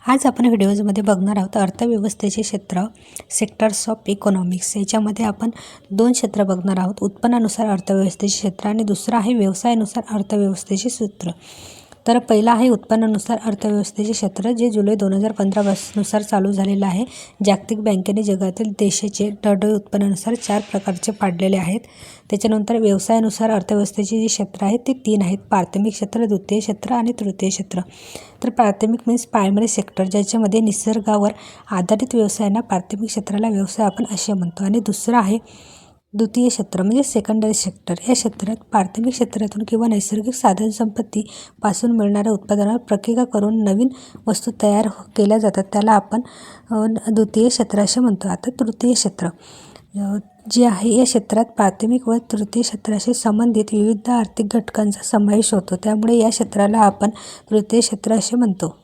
आज आपण व्हिडिओजमध्ये बघणार आहोत अर्थव्यवस्थेचे क्षेत्र, सेक्टर्स ऑफ इकॉनॉमिक्स. याच्यामध्ये आपण दोन क्षेत्र बघणार आहोत. उत्पन्नानुसार अर्थव्यवस्थेचे क्षेत्र आणि दुसरं आहे व्यवसायानुसार अर्थव्यवस्थेचे सूत्र. तर पहिला आहे उत्पन्नानुसार अर्थव्यवस्थेचे क्षेत्र, जे जुलै 2015 नुसार चालू झालेलं आहे. जागतिक बँकेने जगातील देशाचे टोटल उत्पन्नानुसार 4 प्रकारचे पाडलेले आहेत. त्याच्यानंतर व्यवसायानुसार अर्थव्यवस्थेचे जे क्षेत्र आहेत ते 3 आहेत: प्राथमिक क्षेत्र, द्वितीय क्षेत्र आणि तृतीय क्षेत्र. तर प्राथमिक मीन्स प्रायमरी सेक्टर, ज्याच्यामध्ये निसर्गावर आधारित व्यवसायांना प्राथमिक क्षेत्राला व्यवसाय आपण असे म्हणतो. आणि दुसरं आहे द्वितीय क्षेत्र म्हणजे सेकंडरी सेक्टर. या क्षेत्रात प्राथमिक क्षेत्रातून किंवा नैसर्गिक साधनसंपत्तीपासून मिळणाऱ्या उत्पादनावर प्रक्रिया करून नवीन वस्तू तयार केल्या जातात, त्याला आपण द्वितीय क्षेत्र असे म्हणतो. आता तृतीय क्षेत्र जे आहे, या क्षेत्रात प्राथमिक व तृतीय क्षेत्राशी संबंधित विविध आर्थिक घटकांचा समावेश होतो, त्यामुळे या क्षेत्राला आपण तृतीय क्षेत्र असे म्हणतो.